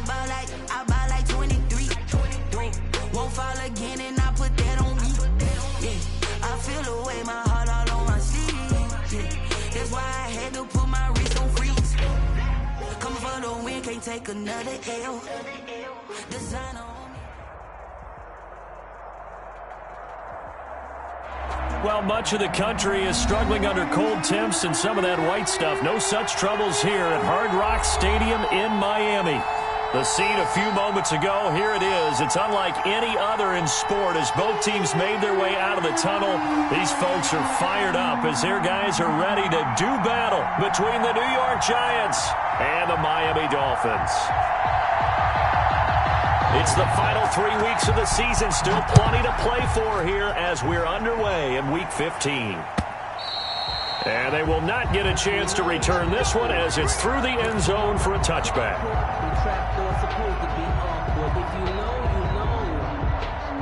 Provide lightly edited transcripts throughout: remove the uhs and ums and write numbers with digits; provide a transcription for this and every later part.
I ball like 23. Won't fall again and I put that on me. Yeah, I feel the way, my heart all on my sleeve. Yeah, that's why I had to put my wrist on freeze. Coming for the win, can't take another L. Designer on me. Well, much of the country is struggling under cold temps and some of that white stuff. No such troubles here at Hard Rock Stadium in Miami. The scene a few moments ago, here it is. It's unlike any other in sport as both teams made their way out of the tunnel. These folks are fired up as their guys are ready to do battle between the New York Giants and the Miami Dolphins. It's the final 3 weeks of the season. Still plenty to play for here as we're underway in Week 15. And they will not get a chance to return this one as it's through the end zone for a touchback.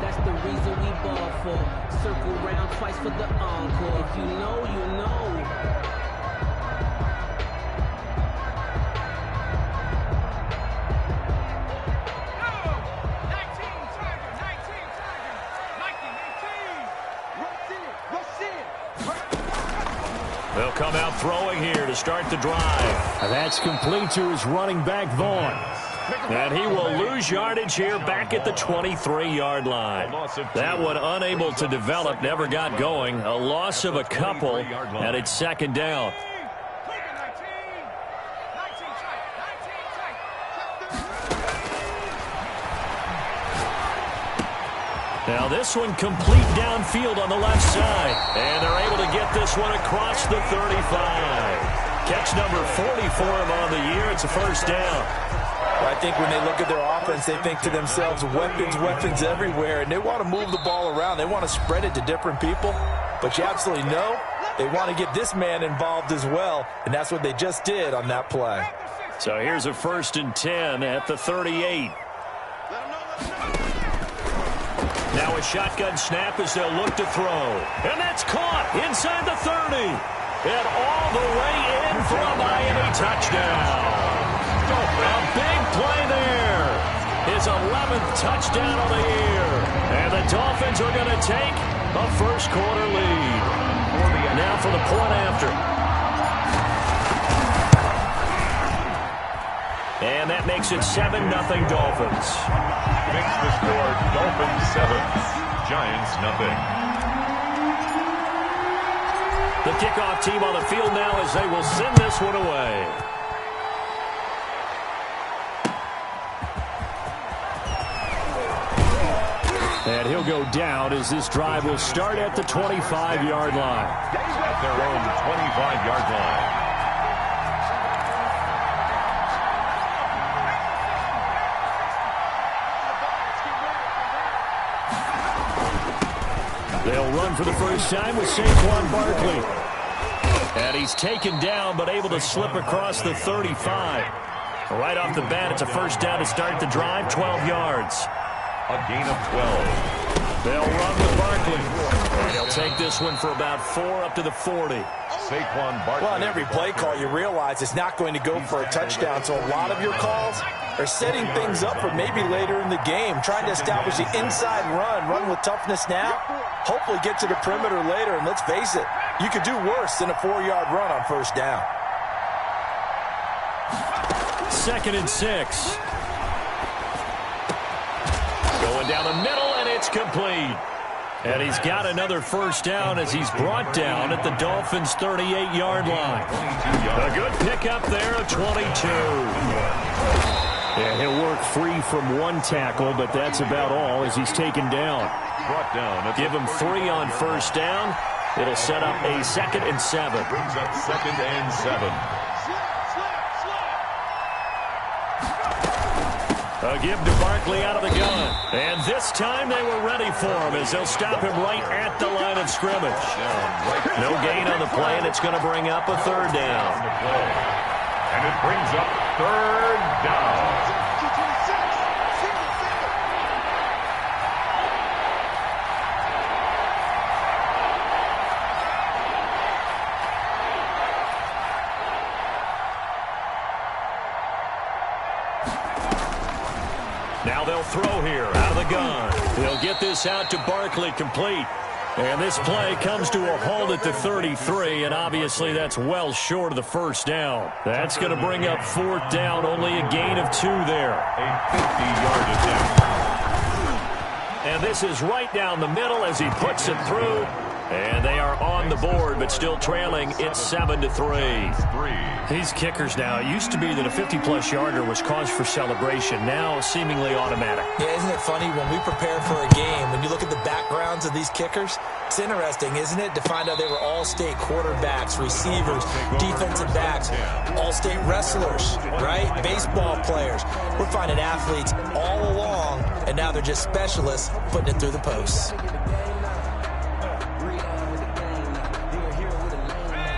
That's the reason we ball for. Circle round twice for the encore. If you know, you know. They'll come out throwing here to start the drive. That's complete to his running back, Vaughn. And he will lose yardage here back at the 23-yard line. That one unable to develop, never got going. A loss of a couple, and it's second down. Now this one complete downfield on the left side. And they're able to get this one across the 35. Catch number 40 for him on the year. It's a first down. I think when they look at their offense, they think to themselves, weapons, weapons everywhere. And they want to move the ball around. They want to spread it to different people. But you absolutely know they want to get this man involved as well. And that's what they just did on that play. So here's a 1st and 10 at the 38. Now a shotgun snap as they'll look to throw. And that's caught inside the 30. And all the way in for a Miami touchdown. A big play there. His 11th touchdown of the year. And the Dolphins are going to take a first-quarter lead. Now for the point after. And that makes it 7-0 Dolphins. Makes the score Dolphins 7, Giants nothing. The kickoff team on the field now as they will send this one away. And he'll go down as this drive will start at the 25-yard line. At their own 25-yard line. They'll run for the first time with Saquon Barkley. And he's taken down but able to slip across the 35. Right off the bat, it's a first down to start the drive, 12 yards. A gain of 12. They'll run with Barkley. And he'll take this one for about 4 up to the 40. Saquon Barkley. Well, on every play call, you realize it's not going to go for a touchdown. So a lot of your calls are setting things up for maybe later in the game, trying to establish the inside run with toughness now, hopefully get to the perimeter later. And let's face it, you could do worse than a 4-yard run on first down. 2nd and 6. Going down the middle, and it's complete. And he's got another first down as he's brought down at the Dolphins' 38-yard line. A good pickup there of 22. And he'll work free from one tackle, but that's about all as he's taken down. Brought down. Give him 3 on first down. It'll set up a 2nd and 7. Brings up 2nd and 7. A give to Barkley out of the gun. And this time they were ready for him as they'll stop him right at the line of scrimmage. No gain on the play, and it's going to bring up a 3rd down. And it brings up 3rd down. Now they'll throw here out of the gun. They'll get this out to Barkley, complete. And this play comes to a halt at the 33, and obviously that's well short of the first down. That's going to bring up fourth down, only a gain of 2 there. A 50-yard attempt. And this is right down the middle as he puts it through. And they are on the board, but still trailing. It's 7-3. These kickers now, it used to be that a 50-plus yarder was cause for celebration. Now, seemingly automatic. Yeah, isn't it funny? When we prepare for a game, when you look at the backgrounds of these kickers, it's interesting, isn't it, to find out they were all-state quarterbacks, receivers, defensive backs, all-state wrestlers, right? Baseball players. We're finding athletes all along, and now they're just specialists putting it through the posts.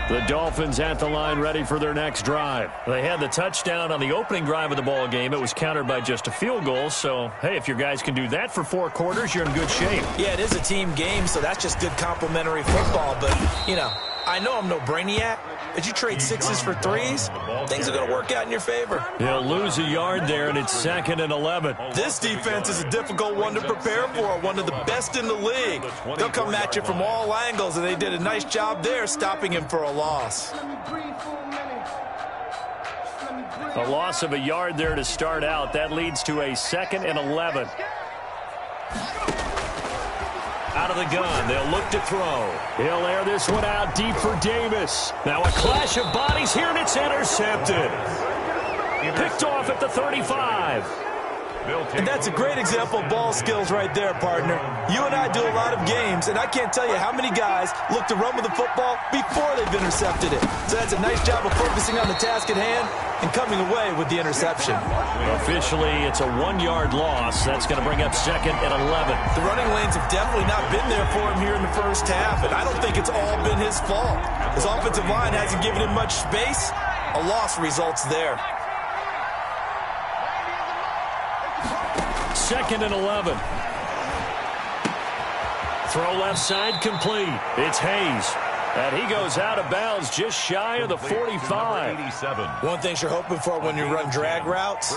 The Dolphins at the line ready for their next drive. They had the touchdown on the opening drive of the ball game. It was countered by just a field goal. So, hey, if your guys can do that for 4 quarters, you're in good shape. Yeah, it is a team game, so that's just good complimentary football. But, you know, I know I'm no brainiac, but you trade 6s for 3s, things are going to work out in your favor. They'll lose a yard there, and it's 2nd and 11. This defense is a difficult one to prepare for, one of the best in the league. They'll come at you from all angles, and they did a nice job there stopping him for a loss. A loss of a yard there to start out. That leads to a 2nd and 11. Out of the gun, they'll look to throw. He'll air this one out deep for Davis. Now a clash of bodies here, and it's intercepted. Picked off at the 35. And that's a great example of ball skills right there, partner. You and I do a lot of games, and I can't tell you how many guys look to run with the football before they've intercepted it. So that's a nice job of focusing on the task at hand and coming away with the interception. Officially, it's a 1-yard loss. That's going to bring up 2nd and 11. The running lanes have definitely not been there for him here in the first half, and I don't think it's all been his fault. His offensive line hasn't given him much space. A loss results there. 2nd and 11. Throw left side complete. It's Hayes. And he goes out of bounds just shy of the 45. One thing you're hoping for when you run drag routes,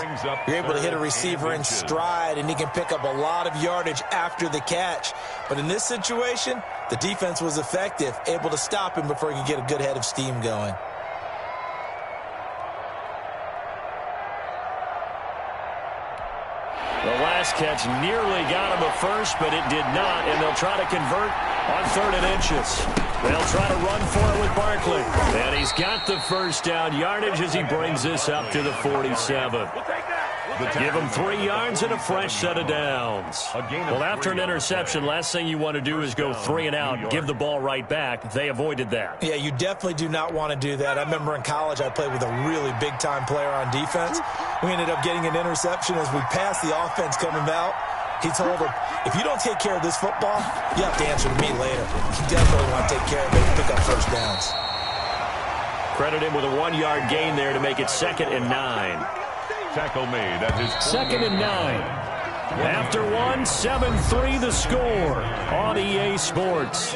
you're able to hit a receiver in stride, and he can pick up a lot of yardage after the catch. But in this situation, the defense was effective, able to stop him before he could get a good head of steam going. The last catch nearly got him a first, but it did not, and they'll try to convert on 3rd and inches. They'll try to run for it with Barkley. And he's got the first down yardage as he brings this up to the 47. Give him 3 yards and a fresh set of downs. Well, after an interception, last thing you want to do is go 3 and out and give the ball right back. They avoided that. Yeah, you definitely do not want to do that. I remember in college I played with a really big-time player on defense. We ended up getting an interception as we passed the offense coming out. He told him, if you don't take care of this football, you have to answer to me later. You definitely want to take care of it and pick up first downs. Credit him with a 1-yard gain there to make it 2nd and 9. Tackle made at his 2nd and 9. After 1, 7-3 the score on EA Sports.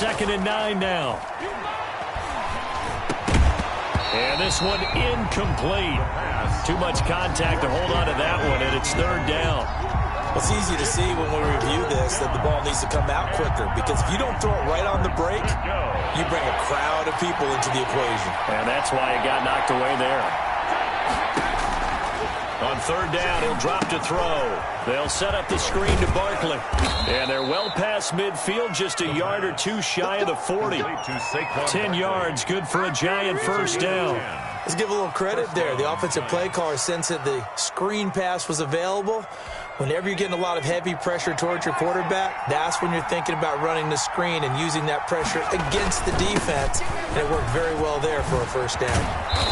Second and 9 now. And this one incomplete. Too much contact to hold on to that one, and it's 3rd down. It's easy to see when we review this that the ball needs to come out quicker, because if you don't throw it right on the break, you bring a crowd of people into the equation. And that's why it got knocked away there. On 3rd down, he'll drop to throw. They'll set up the screen to Barkley. And they're well past midfield, just a yard or 2 shy of the 40. 10 yards, good for a giant first down. Let's give a little credit there. The offensive play caller sensed that the screen pass was available. Whenever you're getting a lot of heavy pressure towards your quarterback, that's when you're thinking about running the screen and using that pressure against the defense. And it worked very well there for a first down.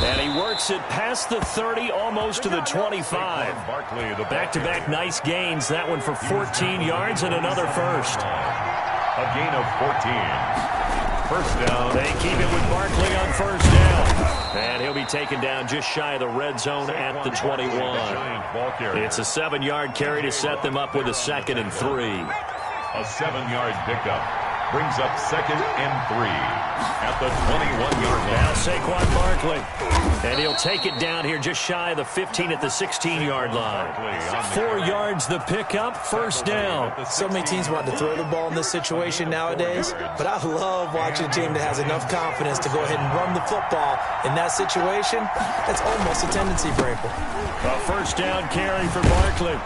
And he works it past the 30, almost to the 25. Back-to-back nice gains. That one for 14 yards and another first. A gain of 14. First down. They keep it with Barkley on first down. And he'll be taken down just shy of the red zone at the 21. It's a 7-yard carry to set them up with a 2nd and 3. A 7-yard pickup brings up 2nd and 3 at the 21-yard line. Now Saquon Barkley. And he'll take it down here just shy of the 15 at the 16-yard line. 4 yards the pickup, first down. So many teams want to throw the ball in this situation nowadays, but I love watching a team that has enough confidence to go ahead and run the football. In that situation, that's almost a tendency breaker. A first down carry for Barkley.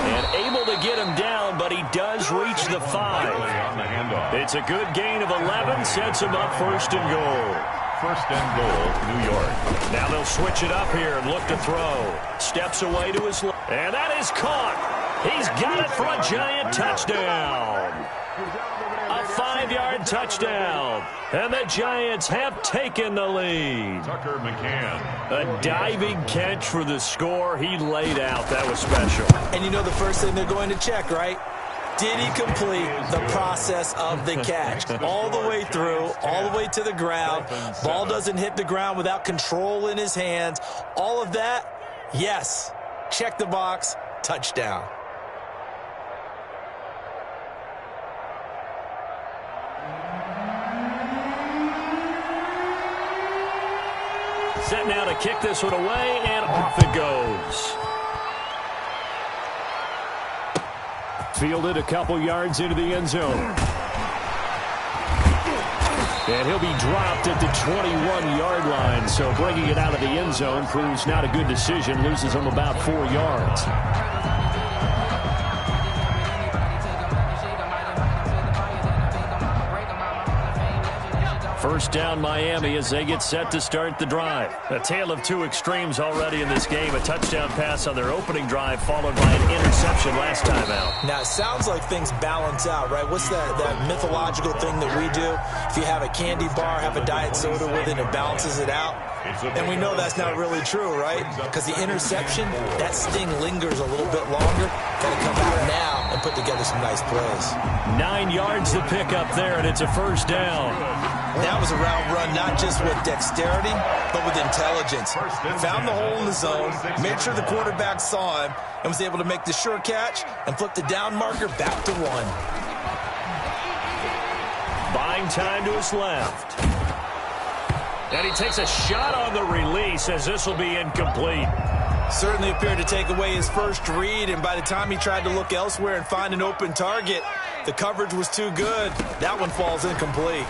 And able to get him down, but he does reach the 5. It's a good gain of 11, sets him up first and goal. First and goal, New York. Now they'll switch it up here and look to throw. Steps away to his left. And that is caught. He's got it for a giant touchdown. A 5-yard touchdown. And the Giants have taken the lead. Tucker McCann. A diving catch for the score. He laid out. That was special. And you know the first thing they're going to check, right? Did he complete the process of the catch? All the way through, all the way to the ground. Ball doesn't hit the ground without control in his hands. All of that, yes. Check the box, touchdown. Set now to kick this one away, and off it goes. Fielded a couple yards into the end zone. And he'll be dropped at the 21-yard line. So bringing it out of the end zone proves not a good decision. Loses him about 4 yards. First down Miami as they get set to start the drive. A tale of two extremes already in this game. A touchdown pass on their opening drive followed by an interception last time out. Now, it sounds like things balance out, right? What's that mythological thing that we do? If you have a candy bar, have a diet soda with it, it balances it out. And we know that's not really true, right? Because the interception, that sting lingers a little bit longer. Got to come out now and put together some nice plays. 9 yards to pick up there, and it's a first down. That was a route run, not just with dexterity, but with intelligence. Found the hole in the zone, made sure the quarterback saw him, and was able to make the sure catch and flip the down marker back to 1. Buying time to his left. And he takes a shot on the release as this will be incomplete. Certainly appeared to take away his first read, and by the time he tried to look elsewhere and find an open target, the coverage was too good. That one falls incomplete.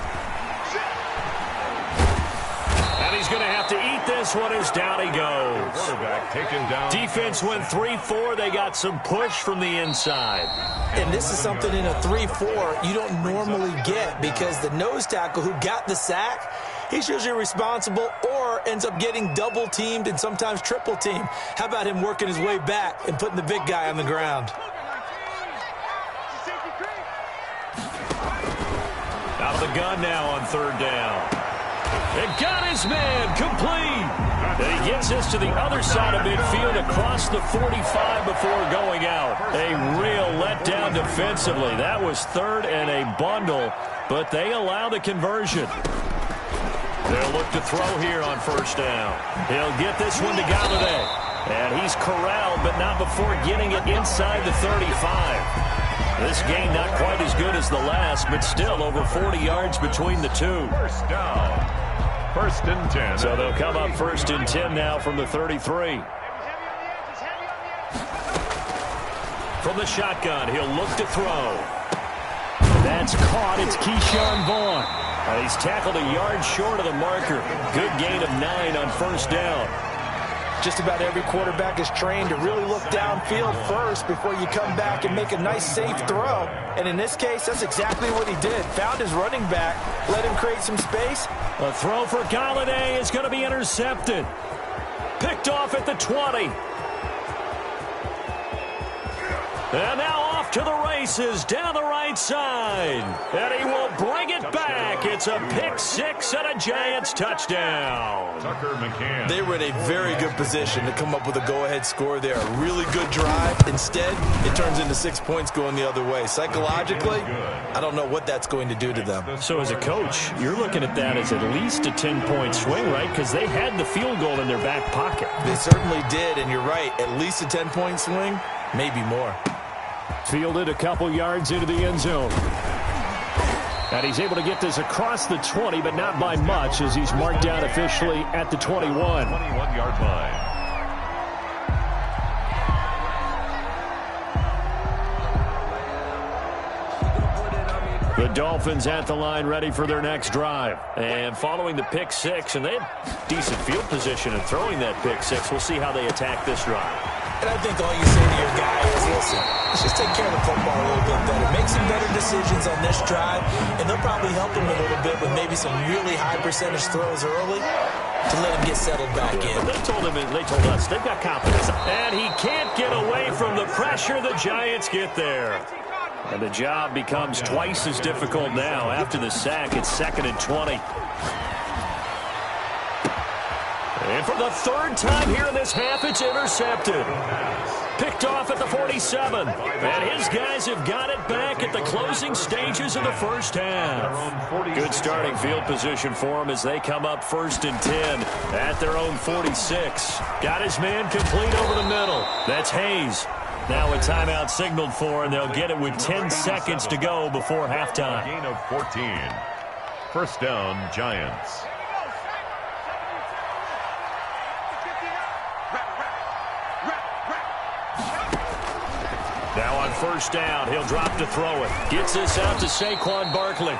And he's going to have to eat this one as down he goes. Quarterback taken down. Defense went 3-4. They got some push from the inside. And this is something in a 3-4 you don't normally get, because the nose tackle who got the sack, he's usually responsible or ends up getting double teamed and sometimes triple teamed. How about him working his way back and putting the big guy on the ground? Out of the gun now on third down. And got his man complete. And he gets this to the other side of midfield across the 45 before going out. A real letdown defensively. That was third and a bundle, but they allow the conversion. They'll look to throw here on first down. He'll get this one to Galladay. And he's corralled, but not before getting it inside the 35. This game not quite as good as the last, but still over 40 yards between the two. First down. First and 10. So they'll come up first and 10 now from the 33. From the shotgun, he'll look to throw. That's caught. It's Keyshawn Vaughn. And he's tackled a yard short of the marker. Good gain of 9 on first down. Just about every quarterback is trained to really look downfield first before you come back and make a nice, safe throw. And in this case, that's exactly what he did. Found his running back, let him create some space. A throw for Galladay is going to be intercepted. Picked off at the 20. And now off to the races down the right side. And he will bring it back back. It's a pick six and a Giants touchdown. Tucker McCann. They were in a very good position to come up with a go-ahead score there. A really good drive. Instead, it turns into 6 points going the other way. Psychologically, I don't know what that's going to do to them. So as a coach, you're looking at that as at least a 10-point swing, right? Because they had the field goal in their back pocket. They certainly did, and you're right. At least a 10-point swing, maybe more. Fielded a couple yards into the end zone. And he's able to get this across the 20, but not by much, as he's marked down officially at the 21. 21-yard line. The Dolphins at the line, ready for their next drive. And following the pick six, and they had decent field position in throwing that pick six. We'll see how they attack this drive. And I think all you say to your guy is, listen, let's just take care of the football a little bit better. Make some better decisions on this drive, and they'll probably help him a little bit with maybe some really high percentage throws early to let him get settled back in. They told us, they've got confidence. And he can't get away from the pressure. The Giants get there. And the job becomes twice as difficult now. After the sack, it's 2nd and 20. And for the third time here in this half, it's intercepted. Picked off at the 47. And his guys have got it back at the closing stages of the first half. Good starting field position for them as they come up 1st and 10 at their own 46. Got his man complete over the middle. That's Hayes. Now a timeout signaled for, and they'll get it with 10 seconds to go before halftime. Gain of 14. First down, Giants. Now on first down, he'll drop to throw it. Gets this out to Saquon Barkley.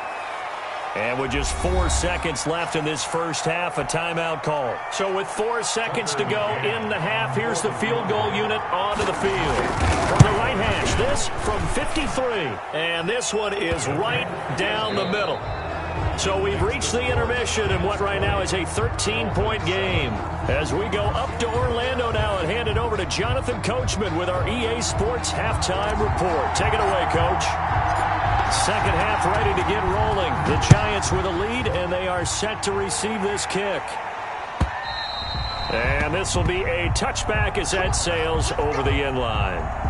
And with just 4 seconds left in this first half, a timeout call. So with 4 seconds to go in the half, here's the field goal unit onto the field. From the right hash, this from 53. And this one is right down the middle. So we've reached the intermission in what right now is a 13-point game. As we go up to Orlando now and hand it over to Jonathan Coachman with our EA Sports Halftime Report. Take it away, Coach. Second half ready to get rolling. The Giants with a lead, and they are set to receive this kick. And this will be a touchback as that sails over the end line.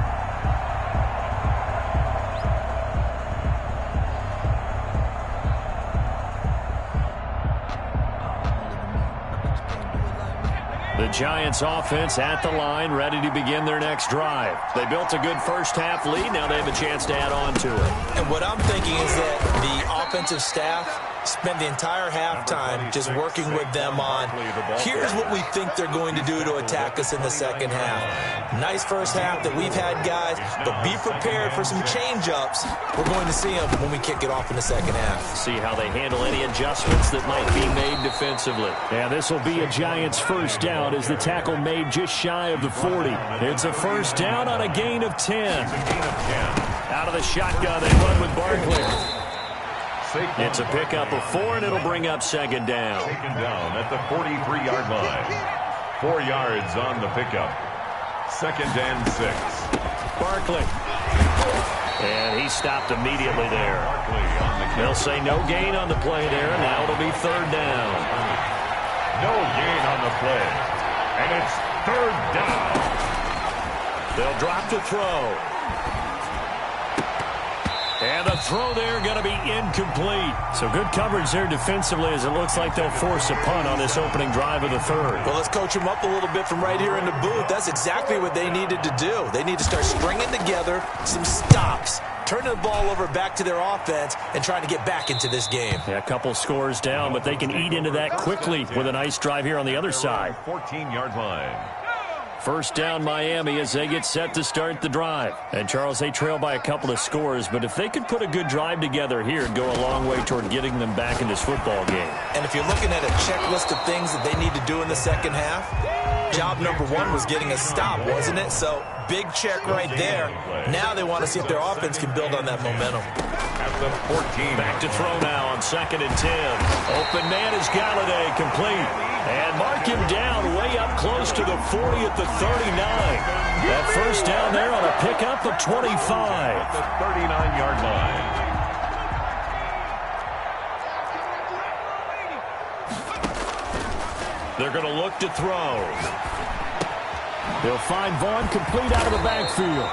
The Giants offense at the line, ready to begin their next drive. They built a good first half lead. Now they have a chance to add on to it. And what I'm thinking is that the offensive staff spend the entire halftime just working with them on, here's what we think they're going to do to attack us in the second half. Nice first half that we've had, guys, but be prepared for some change-ups. We're going to see them when we kick it off in the second half. See how they handle any adjustments that might be made defensively. And this will be a Giants first down as the tackle made just shy of the 40. It's a first down on a gain of 10. Out of the shotgun, they run with Barkley. It's a pickup of 4, and it'll bring up second down. Taken down at the 43-yard line. 4 yards on the pickup. 2nd and 6. Barkley. And he stopped immediately there. They'll say no gain on the play there. Now it'll be third down. No gain on the play. And it's third down. They'll drop to throw. And the throw there going to be incomplete. So good coverage there defensively as it looks like they'll force a punt on this opening drive of the third. Well, let's coach them up a little bit from right here in the booth. That's exactly what they needed to do. They need to start stringing together some stops, turning the ball over back to their offense, and trying to get back into this game. Yeah, a couple scores down, but they can eat into that quickly with a nice drive here on the other side. 14-yard line. First down Miami as they get set to start the drive. And, Charles, they trail by a couple of scores, but if they could put a good drive together here, it'd go a long way toward getting them back in this football game. And if you're looking at a checklist of things that they need to do in the second half, job number 1 was getting a stop, wasn't it? So, big check right there. Now they want to see if their offense can build on that momentum. At the 14. Back to throw now on 2nd and 10. Open man is Galladay, complete. And mark him down way up close to the 40 at the 39. That first down there on a pickup of 25. The 39-yard line. They're going to look to throw. They'll find Vaughn complete out of the backfield.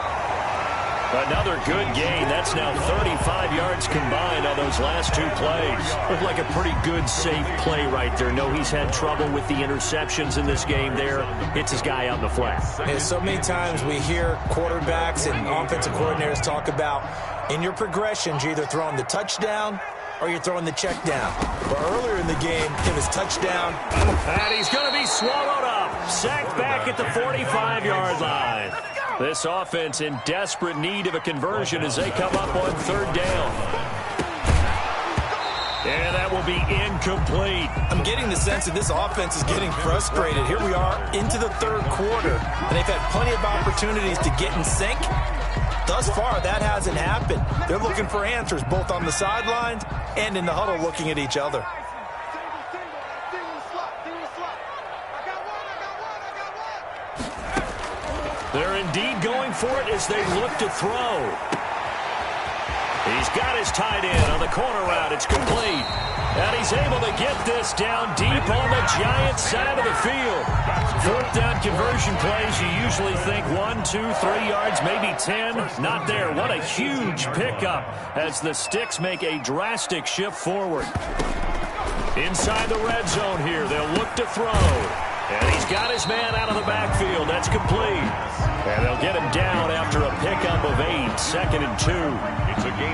Another good gain. That's now 35 yards combined on those last two plays. Looked like a pretty good, safe play right there. No, he's had trouble with the interceptions in this game there. Hits his guy out in the flat. Yeah, so many times we hear quarterbacks and offensive coordinators talk about in your progressions, you're either throwing the touchdown or you're throwing the check down. But earlier in the game, it was touchdown. And he's going to be swallowed up. Sacked back at the 45-yard line. This offense in desperate need of a conversion as they come up on third down. And that will be incomplete. I'm getting the sense that this offense is getting frustrated. Here we are into the third quarter, and they've had plenty of opportunities to get in sync. Thus far, that hasn't happened. They're looking for answers both on the sidelines and in the huddle looking at each other. They're indeed going for it as they look to throw. He's got his tight end on the corner route. It's complete. And he's able to get this down deep on the Giants side of the field. Fourth down conversion plays, you usually think 1, 2, 3 yards, maybe 10. Not there. What a huge pickup as the Sticks make a drastic shift forward. Inside the red zone here, they'll look to throw. And he's got his man out of the backfield. That's complete. And they'll get him down after a pickup of 8, 2nd and 2.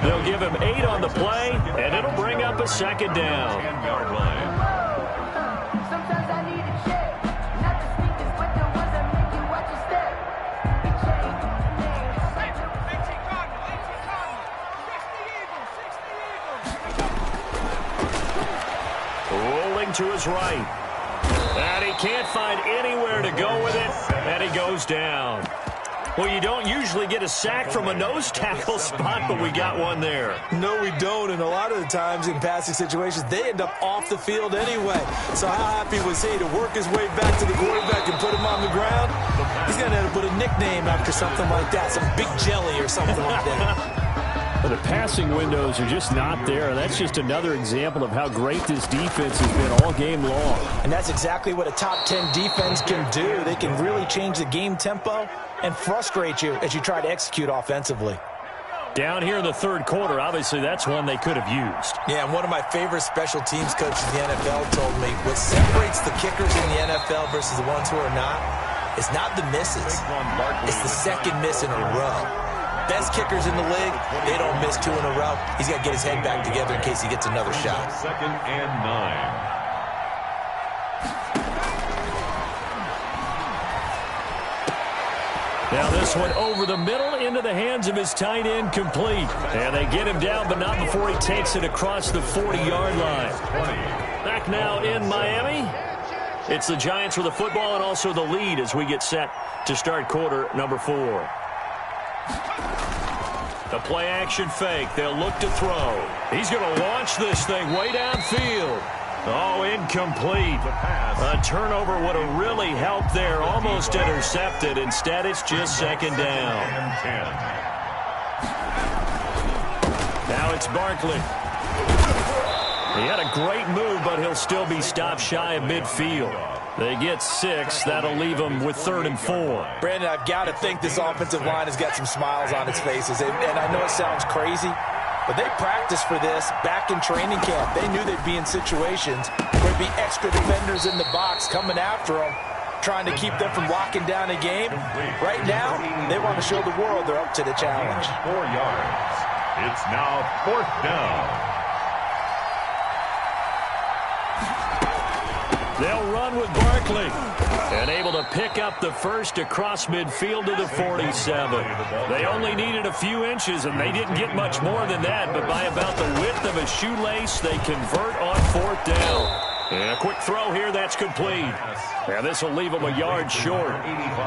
They'll give him 8 on the play, and it'll bring up a second down. 10-yard line. Sometimes I need a check. Not the sneakers, but the ones that make you watch your step. Big chain, Rolling to his right. And he can't find anywhere to go with it, and he goes down. Well, you don't usually get a sack from a nose tackle spot, but we got one there. No, we don't, and a lot of the times in passing situations, they end up off the field anyway. So how happy was he to work his way back to the quarterback and put him on the ground? He's going to have to put a nickname after something like that, some Big Jelly or something like that. Well, the passing windows are just not there. That's just another example of how great this defense has been all game long. And that's exactly what a top 10 defense can do. They can really change the game tempo and frustrate you as you try to execute offensively. Down here in the third quarter, obviously that's one they could have used. Yeah, and one of my favorite special teams coaches in the NFL told me what separates the kickers in the NFL versus the ones who are not, it's not the misses. It's the second miss in a row. Best kickers in the league, they don't miss 2 in a row. He's got to get his head back together in case he gets another shot. 2nd and 9. Now this one over the middle into the hands of his tight end, complete. And they get him down, but not before he takes it across the 40-yard line. Back now in Miami. It's the Giants with the football and also the lead as we get set to start quarter number 4. The play-action fake. They'll look to throw. He's going to launch this thing way downfield. Oh, incomplete. A turnover would have really helped there. Almost intercepted. Instead, it's just second down. Now it's Barkley. He had a great move, but he'll still be stopped shy of midfield. They get 6. That'll leave them with 3rd and 4. Brandon, I've got to think this offensive line has got some smiles on its faces. And I know it sounds crazy, but they practiced for this back in training camp. They knew they'd be in situations where there'd be extra defenders in the box coming after them, trying to keep them from locking down a game. Right now, they want to show the world they're up to the challenge. 4 yards. It's now 4th down. They'll run with Barkley. And able to pick up the first across midfield to the 47. They only needed a few inches, and they didn't get much more than that. But by about the width of a shoelace, they convert on 4th down. And a quick throw here, that's complete. And this will leave them a yard short.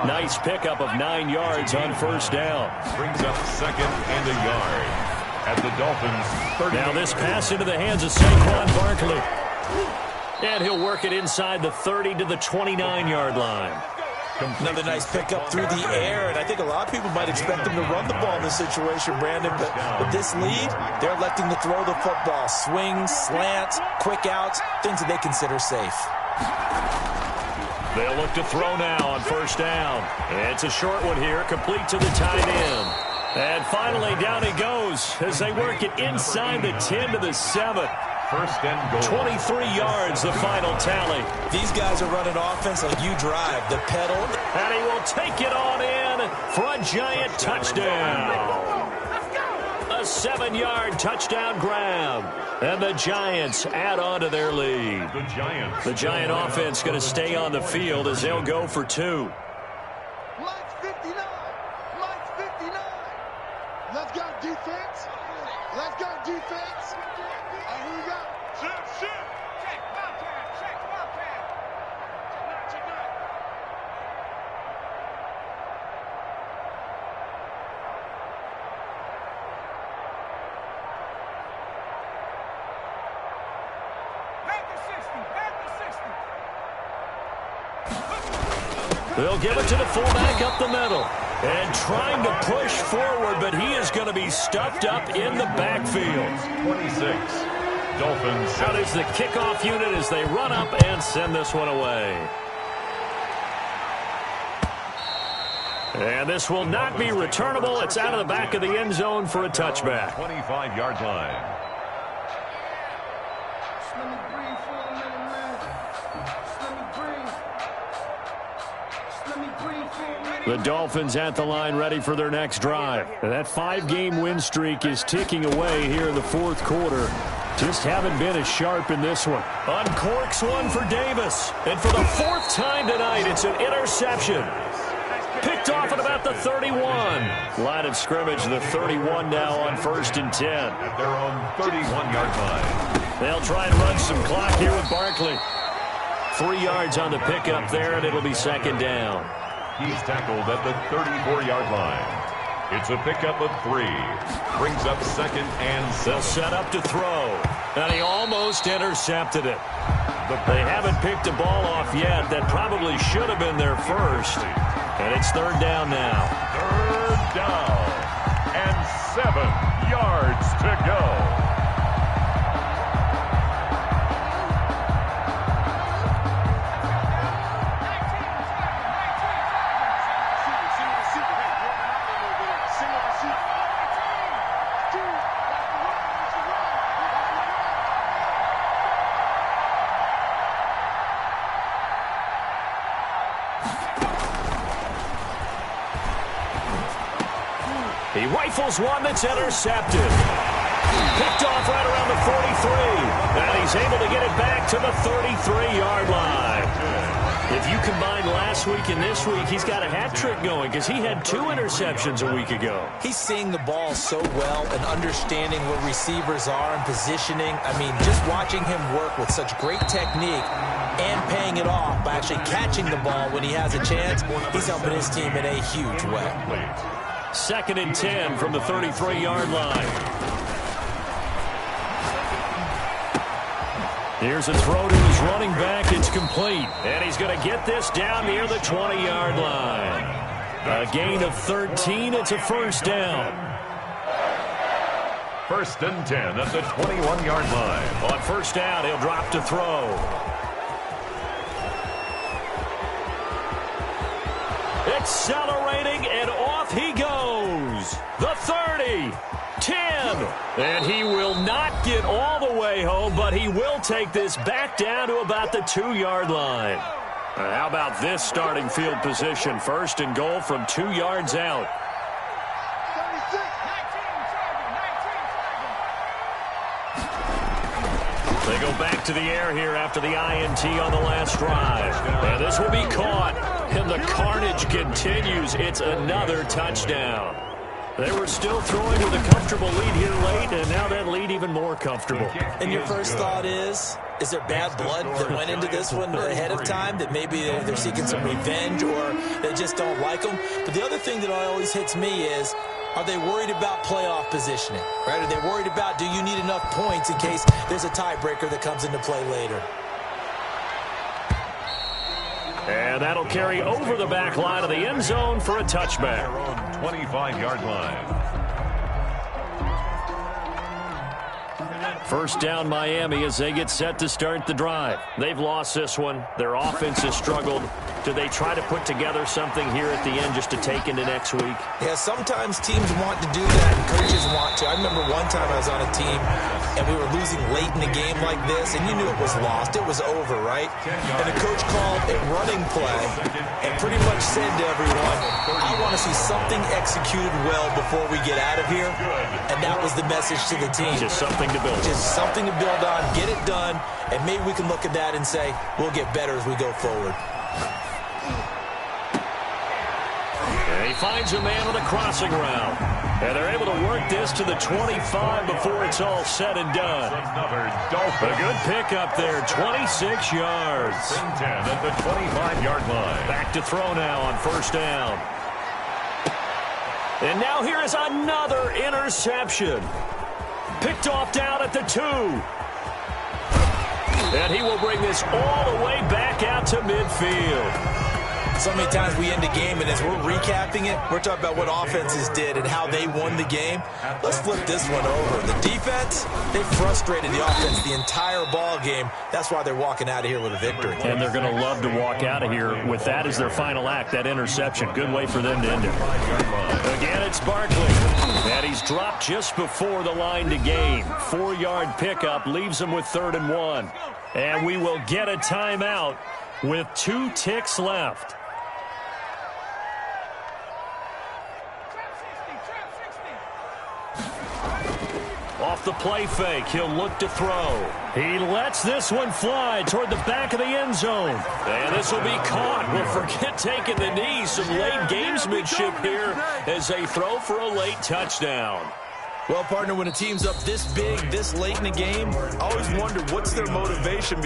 Nice pickup of 9 yards on 1st down. Brings up 2nd and a yard. At the Dolphins, 30. Now this pass into the hands of Saquon Barkley. And he'll work it inside the 30 to the 29-yard line. Another nice pickup through the air, and I think a lot of people might expect them to run the ball in this situation, Brandon, but with this lead, they're electing to throw the football. Swings, slants, quick outs, things that they consider safe. They'll look to throw now on first down. It's a short one here, complete to the tight end. And finally, down he goes as they work it inside the 10 to the 7. First and goal. 23 yards, the final tally. These guys are running offense like you drive. The pedal. And he will take it on in for a giant touchdown. A 7-yard touchdown grab. And the Giants add on to their lead. The Giant offense going to stay on the field as they'll go for 2. Lights 59. Lights 59. Let's go defense. Let's go defense. And here we go. Shift. Check, Bobcat. Check, Bobcat. Check nine. They'll give it to the fullback up the middle. And trying to push forward, but he is going to be stuffed up in the backfield. 26. Dolphins. Out is the kickoff unit as they run up and send this one away. And this will not be returnable. It's out of the back of the end zone for a touchback. 25-yard line. Let me breathe for a minute, man. Let me breathe for a minute. The Dolphins at the line ready for their next drive. And that 5-game win streak is ticking away here in the fourth quarter. Just haven't been as sharp in this one. Uncorks one for Davis. And for the 4th time tonight, it's an interception. Picked off at about the 31. Line of scrimmage, the 31 now on 1st and 10. At their own 31-yard line. They'll try and run some clock here with Barkley. 3 yards on the pickup there, and it'll be 2nd down. He's tackled at the 34-yard line. It's a pickup of 3. Brings up 2nd and 7. They'll set up to throw. And he almost intercepted it. They haven't picked a ball off yet. That probably should have been their first. And it's 3rd down now. 3rd down. And 7 yards to go. He rifles one that's intercepted. Picked off right around the 43. And he's able to get it back to the 33-yard line. If you combine last week and this week, he's got a hat trick going because he had 2 interceptions a week ago. He's seeing the ball so well and understanding where receivers are and positioning. I mean, just watching him work with such great technique and paying it off by actually catching the ball when he has a chance, he's helping his team in a huge way. 2nd and 10 from the 33-yard line. Here's a throw to his running back. It's complete. And he's going to get this down near the 20-yard line. A gain of 13. It's a 1st down. 1st and 10 at the 21-yard line. On 1st down, he'll drop to throw. Accelerating, and off he goes. The 30, 10, and he will not get all the way home, but he will take this back down to about the 2-yard line. How about this starting field position? 1st and goal from 2 yards out. 36. They go back to the air here after the INT on the last drive. And this will be caught. And the carnage continues. It's another touchdown. They were still throwing with a comfortable lead here late, and now that lead even more comfortable. And your first thought is there bad blood that went into this one ahead of time, that maybe they're seeking some revenge or they just don't like them? But the other thing that always hits me is, are they worried about playoff positioning? Right? Are they worried about, do you need enough points in case there's a tiebreaker that comes into play later? And that'll carry over the back line of the end zone for a touchback. Their own 25-yard line. First down Miami as they get set to start the drive. They've lost this one. Their offense has struggled. Do they try to put together something here at the end just to take into next week? Yeah, sometimes teams want to do that and coaches want to. I remember one time I was on a team and we were losing late in the game like this, and you knew it was lost. It was over, right? And the coach called a running play and pretty much said to everyone, I want to see something executed well before we get out of here. And that was the message to the team. Just something to build. Just something to build on, get it done, and maybe we can look at that and say, we'll get better as we go forward. And he finds a man on the crossing route. And they're able to work this to the 25 before it's all said and done. A good pickup there, 26 yards. 10 at the 25-yard line. Back to throw now on first down. And now here is another interception. Picked off down at the 2. And he will bring this all the way back out to midfield. So many times we end a game, and as we're recapping it, we're talking about what offenses did and how they won the game. Let's flip this one over. The defense, they frustrated the offense the entire ball game. That's why they're walking out of here with a victory. And they're going to love to walk out of here with that as their final act, that interception. Good way for them to end it. Again, it's Barkley. And he's dropped just before the line to gain. 4-yard pickup leaves him with 3rd and 1. And we will get a timeout with 2 ticks left. Off the play fake, he'll look to throw. He lets this one fly toward the back of the end zone. And this will be caught. We'll forget taking the knee. Some late gamesmanship here as they throw for a late touchdown. Well, partner, when a team's up this big, this late in the game, I always wonder what's their motivation.